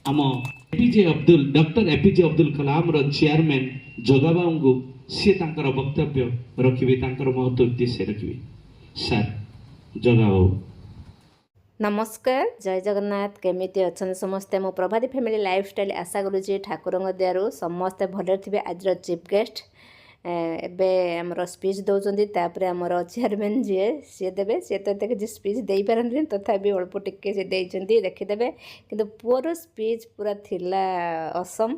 आम APJ Abdul doctor APJ Abdul Kalam रो chairman Jagababu को सी तांकर वक्तव्य रखिबे तांकर महत्व उद्देश्य रखिबे सर जगाबाबू। नमस्कार जय जगन्नाथ केमिति अच्छा समस्ते मो प्रभाती फैमिली लाइफस्टाइल आशा करुँचे ठाकुर दयारू समस्ते भले थे। आज चीफ गेस्ट एबे आमर स्पीच दौरान तापर आमर चेयरमैन जी सी देवे सी तो एत किसी स्पीच दे पारती तथापि अल्प टिके से देखीदे कि पुअर स्पीच पूरा थिला असम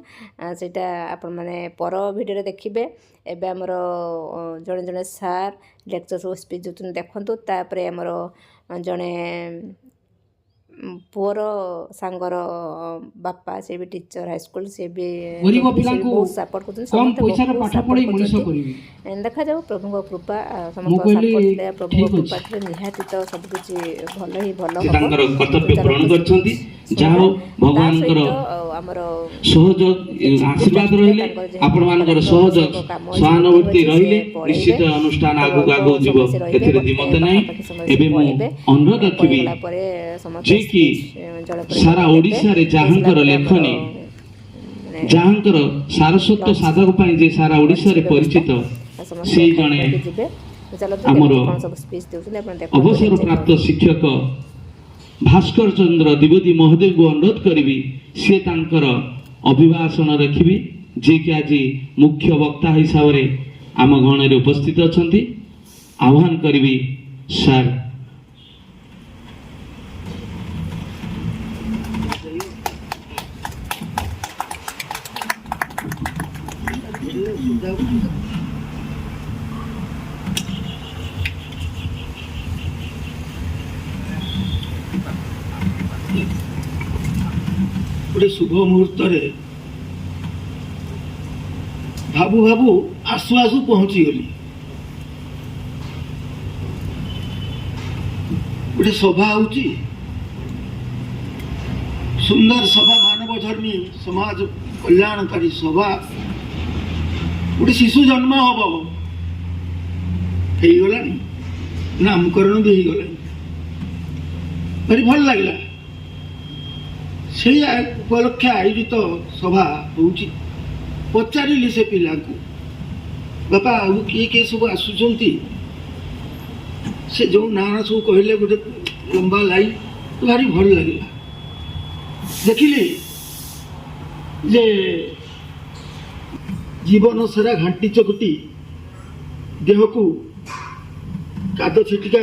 सेटा आपण मैंने पर भिडियो देखिए। एबे आमर जड़े जड़े सार लेक्चर सब स्पीच दूसरे देखु तापर आमर जड़े पुअर सांगर बापा से भी टीचर हाईस्कूल से भी बहुत सपोर्ट कर देखा जाऊ प्रभु कृपा समस्त प्रभु कृपा निहाती तो सब कुछ भल ही भल भगवान आमर सहयोग आशीर्वाद रहिले आपण मानकर सहयोग सहानुभूति रहिले निश्चित अनुष्ठान आगु आगु जीव एथिरे दिमत नाही। एबे मु अनुरोध रखिबी जे कि सारा ओडिसा रे जहांकर लेखनी जहांकर सारस्वत साधक पाई जे सारा ओडिसा रे परिचित से जणे आमर अवसर प्राप्त शिक्षक भास्कर चंद्र द्विवेदी महोदय को अनुरोध करी सी तांकर अभिभाषण रखिबी जे कि आज मुख्य वक्ता हिसाब से आम गण में उपस्थित अच्छा आह्वान करी सर। गोटे शुभ मुहूर्त भाबू भाबू आसु आसु पहुंची गली गोटे सभा होची सुंदर सभा मानव धर्मी समाज कल्याणकारी सभा गोटे शिशु जन्म हम हो गला नामकरण भी हो गला भारी भल लगला से उपलक्षे आयोजित सभा होची पचारि से पिला को बापा आउ किए किए सब आसुचंती से जो ना सब कहले गोटे लंबा लाइन तो भारी भल लगला देखिले जे जीवन सारा घाटी चकुटी देह को काद छिटिका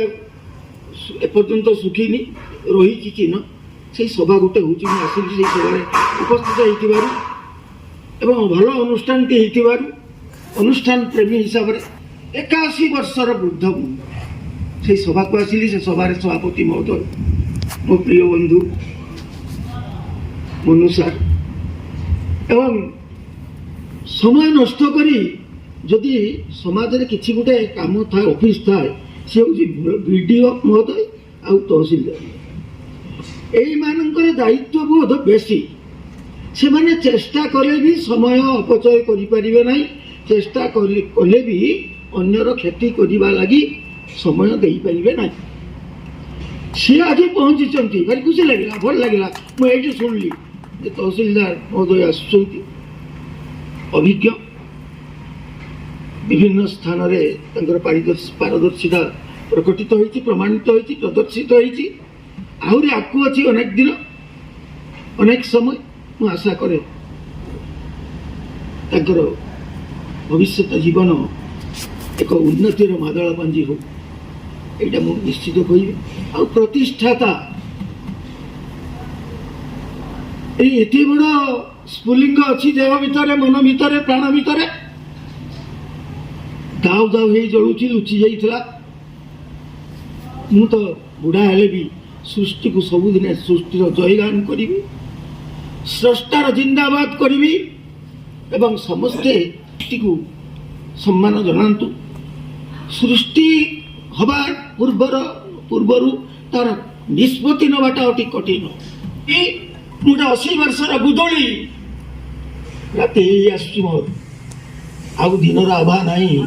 एपर्यंत सुखीनी रही चिन्ह से सभा गोटे हूँ आसी सभा उपस्थित होती भल अनुष्ठान अनुष्ठान प्रेमी हिसाब से 81 वर्षर वृद्ध से सभा को आसिली से सभा सभापति महोदय मो प्रिय बंधु मनु सार एवं समय नष्ट करी जदि समाज रे किछि गोटे काम था ऑफिस था से वीडियो महोदय आउ तहसीलदार एई मानकर दायित्व बोध बेसी से माने चेष्टा कले भी समय अपचय करि परिबे नाही चेष्टा कले भी अन्यर क्षति करिबा लागि समय देई परिबे नाही से आज पहुंची चंती भारी खुशी लागला भल लागला मु एठी सुनली जे तहसीलदार महोदय आसुचंती अभिज्ञ विभिन्न स्थान रे तंकर पारदर्शिता प्रकटित होईची प्रमाणित होईची प्रदर्शित होईची आहरी आकु अच्छी अनेक दिन अनेक समय मु आशा करे ताकर भविष्य जीवन एक उन्नतिर मादल बांजी हो एटा मु निश्चित कहि आ प्रतिष्ठाता एति बड़ स्फुलिंग अच्छी देह भितर मन भितर प्राण भितर दाव दाव हे जलुची लुचि जाइथिला मु तो बुढ़ा हेले भी सृष्टि को सबुदिन सृष्टि जयगान करी स्रष्टार जिंदाबाद करी एवं समस्ते सृष्टि को सम्मान जनातु सृष्टि हवा पूर्वर तार निष्पत्ति नवाटा अति कठिन गोटे 80 वर्षर बुदली राति आसुची मोर आउ दिन आभा नहीं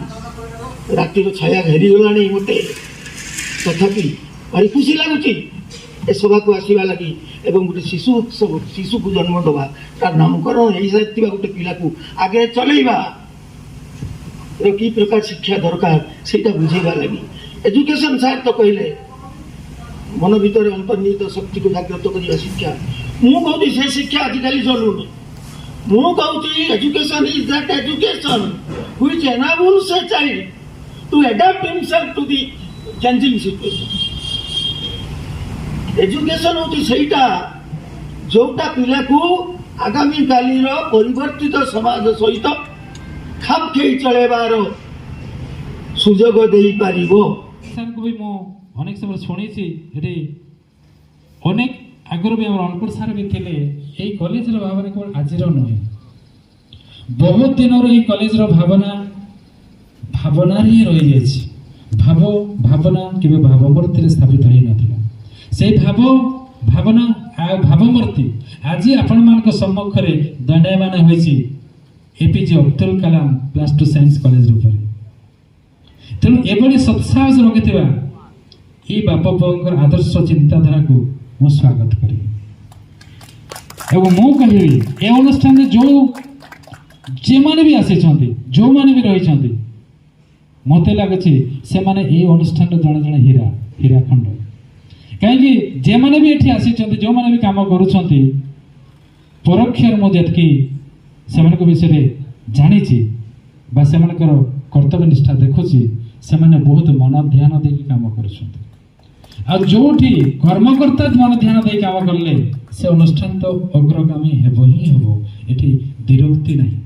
रातिर छाया घेरी गलानी मते तथापि भारी खुशी लगुच ए सभा को आसवा लगी एवं गोटे शिशु उत्सव शिशु को जन्म दवा तार नामकरण हो सारी गोटे पिला को आगे चलैबा कि प्रकार शिक्षा दरकार से बुझेगा लगी एजुकेशन सार तो कहले मन भीतर अंतर्निहित शक्ति को जागृत करने शिक्षा मु कहूँ से शिक्षा आजिकल चलुनी मु कहूँ education is that education which enables a child to adopt himself to the changing situation education होती सहीटा जोटा पिला को आगामी काली परिवर्तित समाज सहित खाप खेई चलेबार सुजोग दे पारिबो सर को भी मो अनेक समय शुणी एटी अनेक आगर भी आम अनपुर सार भी थे ये कॉलेज भावना केवल आज नुहे बहुत दिन ये कॉलेज भावना भावना ही रही जाइए भाव भावना कि भावमूर्ति स्थापित हो नाला से भाव भावना भावमूर्ति आज आपण मान सम्मुख में दंडायमान होती एपीजे अब्दुल कलाम +2 साइंस कॉलेज तेणु एभली सत्साहस रखिथिबा ये बापा बाबूर आदर्श चिंताधारा को मु स्वागत करी एवं मु कहबी ए अनुष्ठान जो जे माने भी आसी जो माने भी रही मत लगुच से माने ए अनुष्ठान जड़े जड़े हीरा हीरा खंड कहीं जे माने भी एठी आसी जो माने भी काम करुछंती परोक्ष मुझे से विषय जानी से कर्तव्य निष्ठा देखुची से बहुत मन ध्यान दे काम कर कर्मकर्ता मन ध्यान दे काम कले से अनुष्ठान तो अग्रगामी हेब ही हम ये विरक्ति नहीं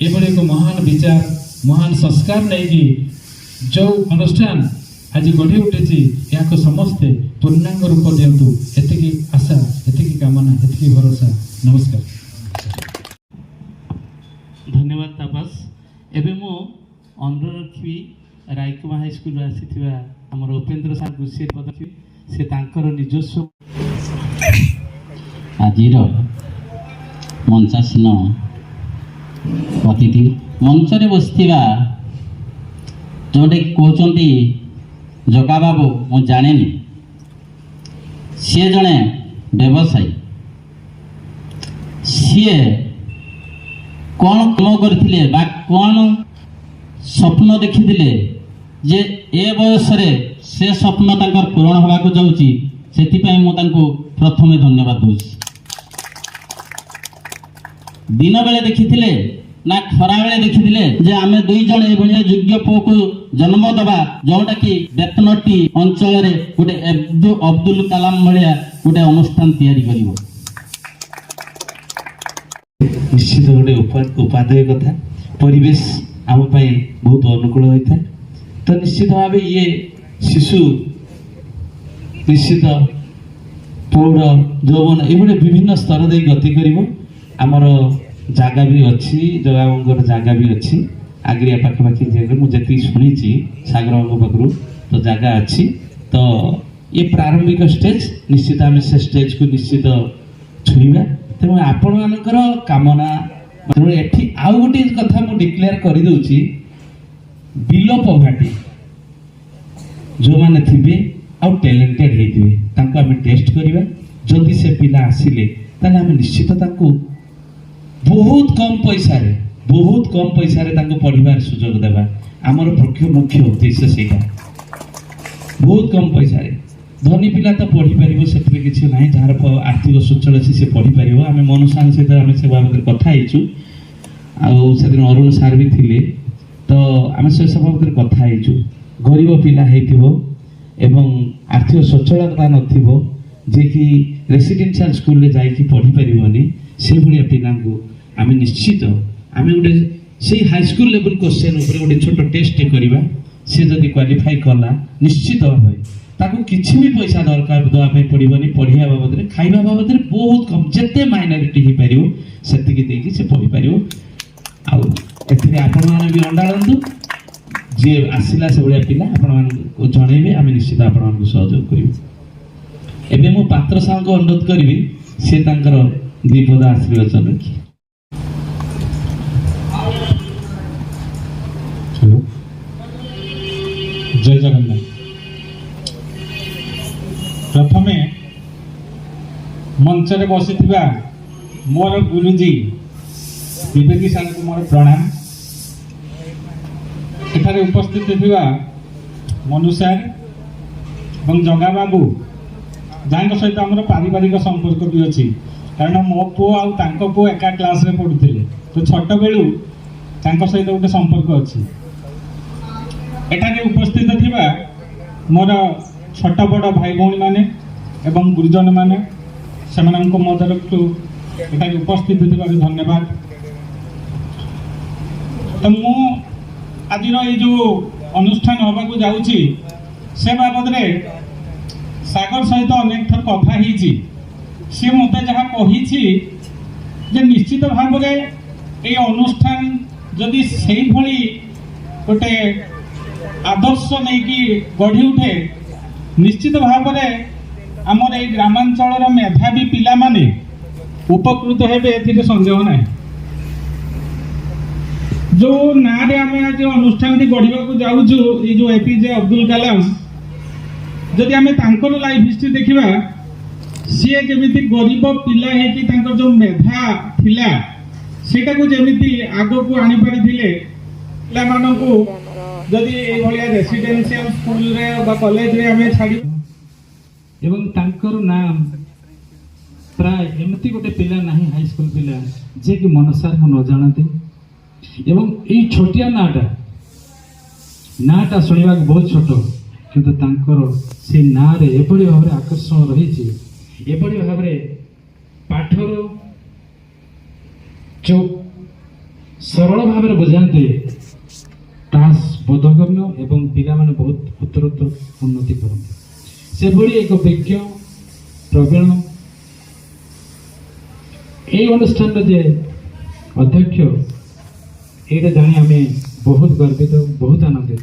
ये एक महान विचार महान संस्कार नहीं जो अनुष्ठान आज गढ़ी उठी या समस्ते पूर्णांग रूप दिंतु एति आशा एति कामना एति भरोसा नमस्कार धन्यवाद तापस एबे मो अनुरोध रखी रायकुमा हाईस्कूल आसी आमर उपेन्द्र सार गुसी पदवी से तांकर निजस्व आजिर मंचासीन अतिथि मंचरे बसथिबा जोटे कहते जगा बाबू मु जाने सी जड़े व्यवसायी सी कौन कम करथिले बा कौन स्वप्न देखिथिले जे ए बयस से स्वप्न तांकर पूरण होगा को जाउची सेति मु तांको प्रथमे धन्यवाद दूची दिन बेले देखिथिले ना खरा बेले देखिथिले जे आमे दुई जण ए भलिया योग्य पुओ को जन्म दबा जोटा कि बेतनटी अंचल रे गोटे अब्दुल कलाम भलिया गोटे अनुष्ठान तैयारी करिवो निश्चित गोटे उपादेय कथा परिवेश आम बहुत अनुकूल होता है तो निश्चित भाव ये शिशु निश्चित पौड़ यौवन ये विभिन्न स्तर दे गति कर आमर जगह भी अच्छी जगह जगह भी अच्छी आग्रिया पाखापाखि जगह मुझे शुणी सागर बाबू पाखु तो जगह अच्छी तो ये प्रारंभिक स्टेज निश्चित आम से स्टेज को निश्चित छुईवा तेणु आपण मानकर कामना तेणु एठी आउ गोटे कथा मु डिक्लेयर कर दूची बिलो पॉवर्टी जो माने थिबे आउ टैलेंटेड हेतिबे तांको आमे टेस्ट करिवा जल्दी से पिला आसिले ताले आमे निश्चित तांको बहुत कम पैसा रे तांको पढ़िबार सुयोग देबा आमर मुख्य उद्देश्य सेटा बहुत कम पैसा रे धनी पिला तो पढ़ी पार से किसी ना जार आर्थिक स्वच्छल अच्छी से पढ़ी पार आम मनु सार सहित आम से बाबद कथा आदिन अरुण सार भी थे तो आम से सब बाबद कथा गरीब पिला एवं आर्थिक स्वच्छलता नथिबो जे कि रेसिडेंशियल स्कूल रे जाई कि पढ़ी पारिबनी से भलिया पिला को आम निश्चित आम गोटे से हाई स्कूल लेवल क्वेश्चन ऊपर गोटे छोट टेस्ट करवा से जदि क्वालिफाई कला निश्चित भाव ताको किसी भी पैसा दरकार देवाई पड़ोनी पढ़िया बाबद में खाଇବା बाबद में बहुत कम जिते माइनॉरिटी हो पार से से पढ़ी पार आपण भी अंडाड़ू जी आसला से भाया पिला आपण जनइबे आम निश्चित आपण सहयोग करूँ एवं मो पात्र साहब को अनुरोध करी सी दीपद आशीर्वचन रखी जय जगन्नाथ प्रथमे मंचरे बसिथिबा मोर गुरुजी विवेकी सार को मोर प्रणाम। एठारे उपस्थित थिबा मनु सार और जगा बाबू जहाँ सहित आम पारिवारिक संपर्क भी अच्छी, कारण मो पु आउ तांको पु एका क्लास रे पढ़ुथिले, तो छोट बेलू तांको सहित गोटे संपर्क अच्छी। एठारे उपस्थित थिबा मोर छोट बड़ भाई भौणी माने एवं गुरुजन माने सेमानंको मो तरफ एठारे उपस्थित थिबारु धन्यवाद। तो मु आज ये जो अनुष्ठान होबाकू जाउची से बाबद रे सागर सहित अनेक थर कथा ही सी मत जहाँ कही निश्चित भाव में ये अनुष्ठान जदि से भली गोटे आदर्श नहीं कि गढ़ी उठे, निश्चित भाव में आमर ये ग्रामांचल मेधावी पिला माने उपकृत हेबे एथिरे संदेह ना। जो ना रे आम आज अनुष्ठान गढ़ा जाऊँ ये जो एपीजे अब्दुल कलाम, जदि आम तांकर लाइफ हिस्ट्री देखा सी केमिति गरीब पिला है जो मेधा थिला सेटा को जेमिति आगो को आनी पारि थिले पिला मानकू जदि ए भलिया रेसिडेंशियल स्कूल रे बा कॉलेज रे आमे छाडी एवं तांकर नाम प्राय एमती गोटे पिला नाही हाई स्कूल पिला जे कि मनसार को न जानते एवं ए छोटिया नाटा सुनिबा बहुत छोटो, किंतु तांकर से ना रे एभली भाव आकर्षण रही एभली भाव पाठर जो सरल भाव बुझाते बोधगम्य एवं पिला माने बहुत उत्तरोत्तर उन्नति करते से भली एक विज्ञ प्रवीण ये अनुष्ठान जे अध्यक्ष ये जानी आम बहुत गर्वित बहुत आनंदित।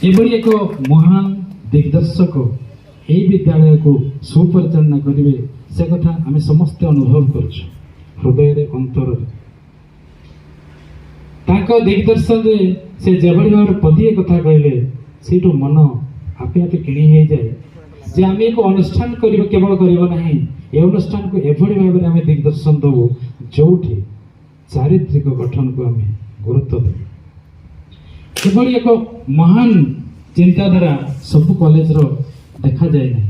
एभली एक महान दिग्दर्शक यही विद्यालय को सुपरिचालना करेंगे से कथा आम समस्ते अनुभव कर हृदय अंतर दिग्दर्शन से जेभली भाव पदिए कथा कहले से मन आपे आपे किणी हो जाए जे आम एक अनुष्ठान केवल करना ये अनुष्ठान को एभली भाव में आम दिग्दर्शन दबू जो चारित्रिक गठन को आम गुरुत्व देव। एभली एक महान चिंताधारा सब कॉलेज रो देखा जाए ना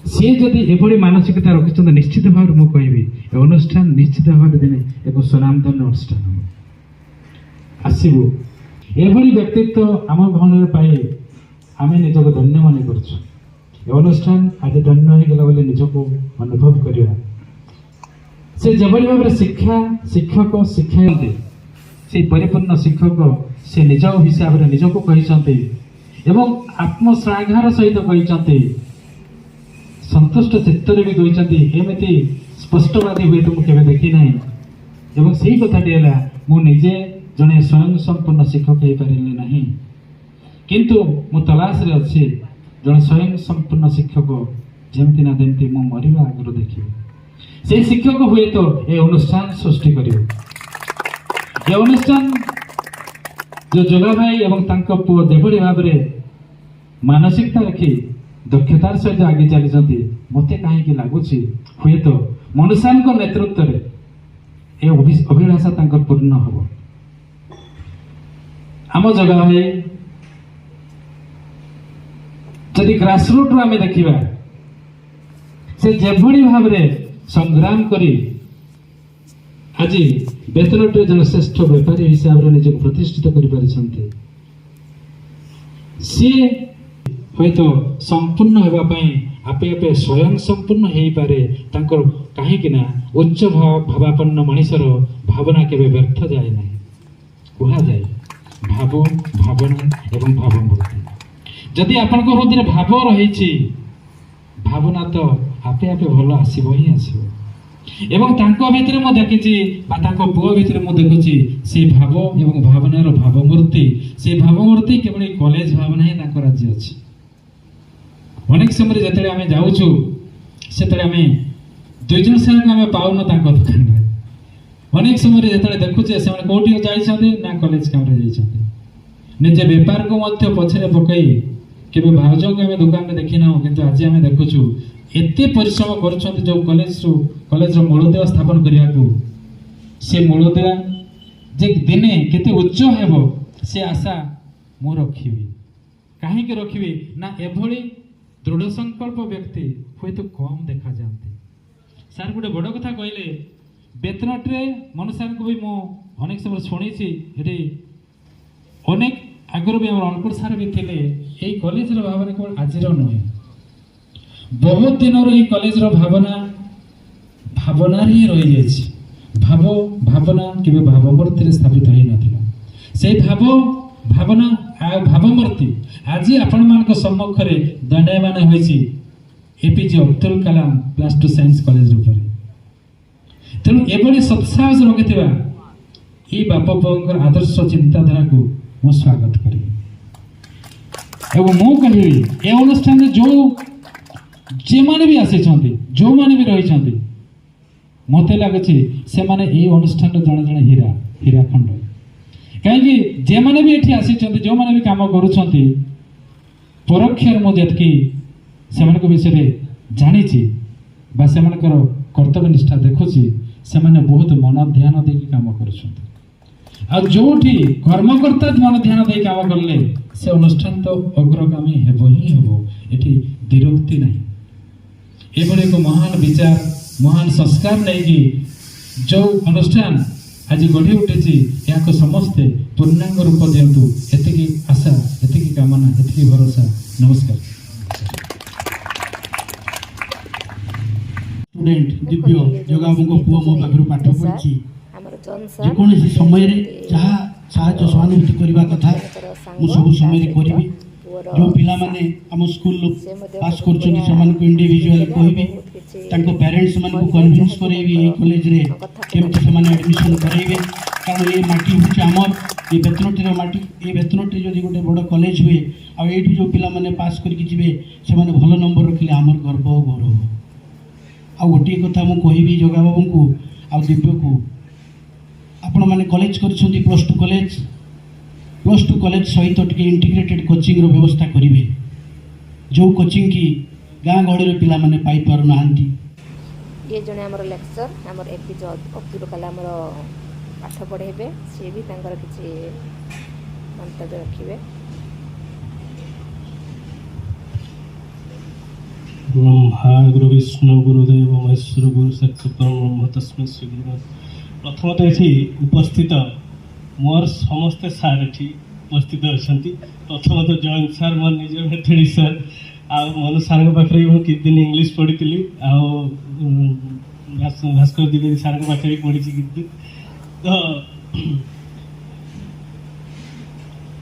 सी जदि एभली मानसिकता रखिंट निश्चित भाव में कहि अनुष्ठान निश्चित भाव दिने एक सुनामधन्य अनुष्ठान आसबू एभली व्यक्तित्व आम भवन पाए आम निजक धन्य मन कर अनुष्ठान आज धन्य हो गला बोले निजक अनुभव करवा से जेभली भाव शिक्षा शिक्षक शिक्षाते से परिपूर्ण शिक्षक से निज हिसाब से निजक कहते एवं आत्मश्लाघार सहित कहते संतुष्ट चित्तर भी कहते एमती स्पष्टवादी हुए तो मुझे देखी ना एवं से ही कथाटी है मुझे जड़े स्वयं संपूर्ण शिक्षक हो पारे ना किंतु मु तलाश रे अच्छे जड़े स्वयं संपूर्ण शिक्षक जमती ना जमती मो मरवा आगर देखिए से शिक्षक हुए तो ये अनुष्ठान सृष्टि कर अनुष्ठान जो जगा भाई एवं तांको पुओ जेभली भाव मानसिकता रखी दक्षतार सहित आगे चली मत कहीं लगुच हुए तो मनुष्य नेतृत्व में अभिलाषा पूर्ण हम आम जगा भाई जदि ग्रासरूट आम देखा से जेभली भाव संग्राम करी आज बेतनटे जन श्रेष्ठ व्यापारी हिसाब से निजक प्रतिष्ठित कर सी हूँ तो संपूर्ण होगापी आपे आपे स्वयं संपूर्ण हो पारे कहीं उच्च भावापन्न मनीषर भावना केवे व्यर्थ जाए ना कह जाए भाव भावना एवं भावमूर्ति जदि आपण हृदय भाव रही भावना तो आपे आपे भल आसब ही आसब एवं तांको भितर मु देखिछि बा तांको पुओ भितर मु देखुछि से भाव एवं भावनार भावमूर्ति से भावमूर्ति केवल कॉलेज भावना ही तांको राज्य अछि। अनेक समय जतले आमे जाउछु सेतले आमे दुई जन सार आमे पाउन तांको दुकान रे अनेक समय जतले देखुछे से कोठी जाई छथि ना कॉलेज काम रे जाई छथि निजे व्यापार को मध्य पछरे पकई केबे भाउजों के दुकान में देखी ना किंतु आज आम देखुचु एते परिश्रम करुछंती जो कॉलेज रो मूलदेव स्थापन करिया को से मूलदेव जे दिने केते उच्च हेबो से आशा मु रखिबी काहे के रखिबी ना एभली दृढ़ संकल्प व्यक्ति हुए तो कम देखा जाते सार गोटे बड़ कथा कहले बेतनटे मनु सार को भी मु अनेक समय शुणी अनेक आगर भी आम अनकुल सार भी थे यही कॉलेज भावना केवल आज नुहे बहुत दिन कॉलेज भावना भावना ही रही जाइए भावना केवल भावमूर्ति स्थापित हो नाला से भावना भावमूर्ति आज आपण मान सम्मुख में दंडायमान होती एपीजे अब्दुल कलाम +2 साइंस कॉलेज तेणु एभली सत्साहस रखिथिबा ये बाप बापर आदर्श चिंताधारा को मु स्वागत करी एवं मु कहि ए अनुष्ठान जो जे माने भी आसे जो माने भी रही मत लगे से माने ए अनुष्ठान जड़े जड़े हीरा खंड कहीं जे माने भी एठी आसी जो माने भी काम करुछंती परोक्ष मुझे से विषय जानी बा से कर्तव्य निष्ठा देखुची से बहुत मन ध्यान दे काम कर जोठी कर्मकर्ता मन ध्यान दे काम कले से अनुष्ठान तो अग्रगामी हेब ही हेब एठी विरक्ति नहीं एभली एक महान विचार महान संस्कार नहीं जो अनुष्ठान आज गढ़ी उठी या समस्ते पूर्णांग रूप दिंतु एति आशा एति कामना एति भरोसा नमस्कार स्टूडेंट दिव्य जगाबू पुओ मो पाखर पाठ पढ़ी जेकोसी समय जहाँ साहाय्य सहानुभूति करने कथा मुझे सब समय करी जो पिला माने आम स्कूल पास कर इंडिविजुअल कहबी पेरेंट्स मान को कन्विंस करेबी कॉलेज रे केमती से एडमिशन करेबे कारण ये माटी हूँ आमर ये बेतनटी माटी ये बेतनटी जब गोटे बड़ कॉलेज हुए आठ जो पिला माने पास करके जी से भल नंबर रखिले आमर गर्व और गौरव आ गोटे कथा मुझे कहबी जगा बाबू को आ दिव्य को आपण मैंने कॉलेज कर +2 कॉलेज सहित टे इंटीग्रेटेड कोचिंग रो व्यवस्था करेंगे जो कोचिंग की गाँ गहली पिला माने पाई पार ना ये जने हमर लेक्चर हमर एपीजे अब्दुल कलाम पाठ पढ़ेबे सी भी तांकर किछि मंतव्य रखिबे। ब्रह्मा गुरु विष्णु गुरुदेव महेश्वर गुरु साक्षात् ब्रह्म तस्मै श्री गुरु प्रथमतः ये उपस्थित मोर समस्ते सार ये उपस्थित अच्छा प्रथमतः जयंत सार मोर निज मेथडी सार आ मनु सार पाखे मुझे किस दिन इंग्लीश पढ़ी भास्कर द्विवेदी सार पाखे पढ़ी कि तो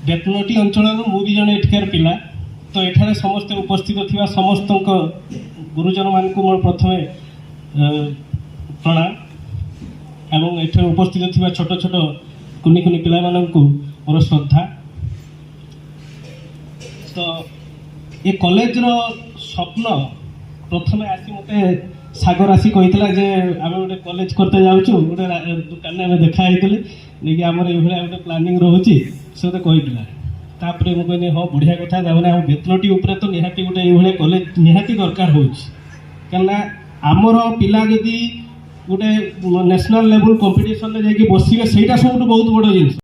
बेतनटी अंचल मुझे जड़े एठिकार पिला तो एठारे समस्ते उपस्थित थिबा समस्त गुरुजन मान को मोर प्रथमे प्रणाम एवं एठारे उपस्थित थिबा छोट छोट कुनी कुनी पिला मान को मोर श्रद्धा। तो ये कॉलेज रो स्वप्न प्रथमे आसी मते सागर आसी कहितला जे आमे गोटे कॉलेज करते जाउछु गोटे दुकान में देखा हेतिले लेकि हमर ए भले गोटे प्लानिंग रहउची से तो कहितला तापरे मु कहनी हाँ बढ़िया कथा ताने हम बेतनटी उपरे तो निहाती गोटे ये कॉलेज निहाती दरकार होउछि कना आमर पिला जदि गोटे नेशनल लेवल कंपटीशन रे जाकि बसिबे सेटा सब बहुत बड़ जिनिस।